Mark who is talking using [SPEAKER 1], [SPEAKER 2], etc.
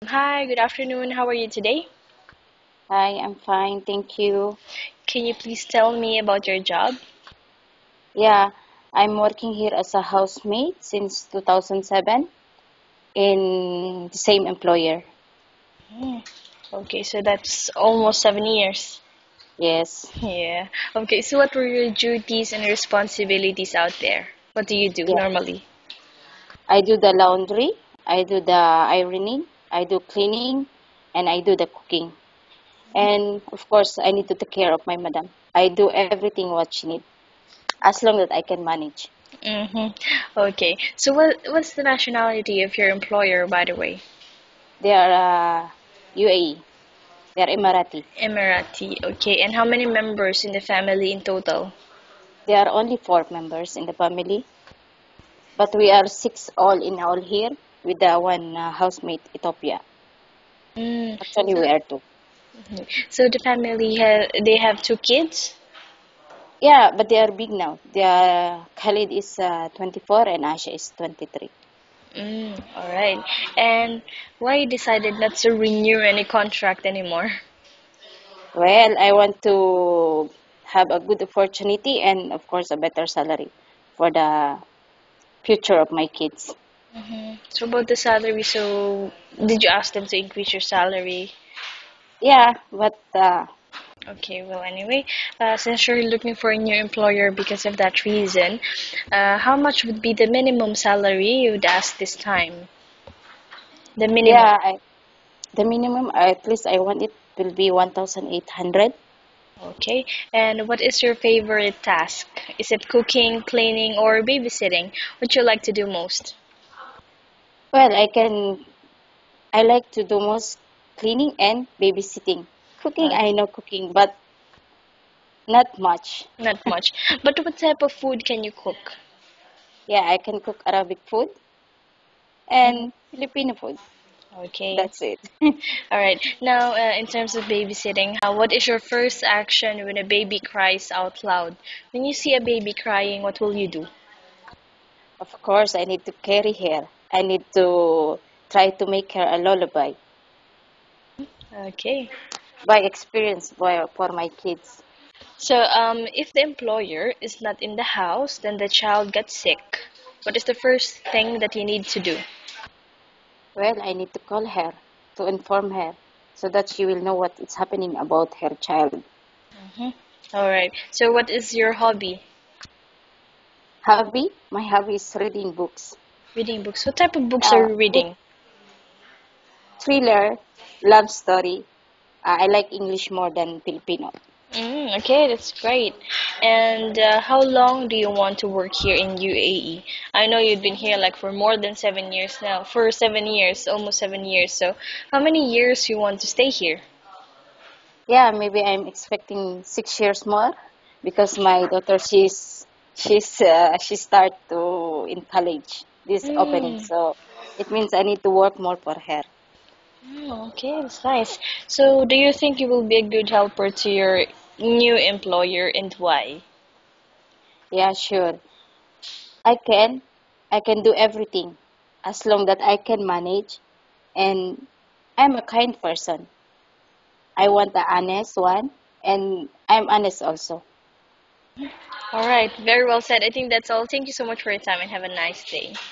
[SPEAKER 1] Hi, good afternoon. How are you today?
[SPEAKER 2] Hi, I'm fine, thank you.
[SPEAKER 1] Can you please tell me about your job?
[SPEAKER 2] Yeah, I'm working here as a housemaid since 2007 in the same employer.
[SPEAKER 1] Hmm. Okay, so that's almost 7 years.
[SPEAKER 2] Yes.
[SPEAKER 1] Yeah. Okay, so what were your duties and responsibilities out there? What do you do
[SPEAKER 2] Yeah,
[SPEAKER 1] normally?
[SPEAKER 2] I do the laundry, I do the ironing, I do cleaning, and I do the cooking. And of course, I need to take care of my madam. I do everything what she need, as long that I can manage.
[SPEAKER 1] Mm-hmm. Okay, so what's the nationality of your employer, by the way?
[SPEAKER 2] They are UAE, they are Emirati.
[SPEAKER 1] Emirati. Okay, and how many members in the family in total?
[SPEAKER 2] There are only 4 members in the family, but we are 6 all in all here with the one housemate Ethiopia.
[SPEAKER 1] Mm.
[SPEAKER 2] Actually,
[SPEAKER 1] So,
[SPEAKER 2] we are two.
[SPEAKER 1] so the family they have two kids?
[SPEAKER 2] Yeah, but they are big now. Khalid is 24 and Asha is 23.
[SPEAKER 1] All right. And why you decided not to renew any contract anymore?
[SPEAKER 2] Well, I want to have a good opportunity and, of course, a better salary for the future of my kids.
[SPEAKER 1] So about the salary, so did you ask them to increase your salary?
[SPEAKER 2] Yeah, but
[SPEAKER 1] Okay, well, anyway, since you're looking for a new employer because of that reason, how much would be the minimum salary you would ask this time? The minimum.
[SPEAKER 2] yeah, the minimum, at least I want it will be 1,800.
[SPEAKER 1] Okay. And what is your favorite task? Is it cooking, cleaning, or babysitting? What you like to do most?
[SPEAKER 2] Well, I like to do most cleaning and babysitting. Cooking, I
[SPEAKER 1] Okay.
[SPEAKER 2] know cooking, but not much.
[SPEAKER 1] Not much. But what type of food can you cook?
[SPEAKER 2] Yeah, I can cook Arabic food
[SPEAKER 1] Mhm.
[SPEAKER 2] and Filipino food.
[SPEAKER 1] Okay.
[SPEAKER 2] That's it.
[SPEAKER 1] All right. Now, in terms of babysitting, what is your first action when a baby cries out loud? When you see a baby crying, what will you do?
[SPEAKER 2] Of course, I need to carry her. I need to try to make her a lullaby
[SPEAKER 1] Okay.
[SPEAKER 2] by experience for my kids.
[SPEAKER 1] So, if the employer is not in the house, then the child gets sick. What is the first thing that you need to do?
[SPEAKER 2] Well, I need to call her to inform her so that she will know what is happening about her child.
[SPEAKER 1] Hmm. All right. So, what is your hobby?
[SPEAKER 2] Hobby? My hobby is reading books.
[SPEAKER 1] Reading books. What type of books are you
[SPEAKER 2] Book,
[SPEAKER 1] reading?
[SPEAKER 2] thriller, love story. I like English more than Filipino.
[SPEAKER 1] Okay, that's great. And how long do you want to work here in UAE? I know you've been here like for more than 7 years now. For 7 years, almost 7 years. So, how many years you want to stay here?
[SPEAKER 2] Yeah, maybe I'm expecting 6 years more because my daughter she start to in college this opening,
[SPEAKER 1] Mm.
[SPEAKER 2] so it means I need to work more for her.
[SPEAKER 1] Okay, that's nice. So, do you think you will be a good helper to your new employer and why?
[SPEAKER 2] Yeah, sure. I can do everything as long that I can manage, and I'm a kind person. I want the honest one, and I'm honest also.
[SPEAKER 1] All right, very well said. I think that's all. Thank you so much for your time and have a nice day.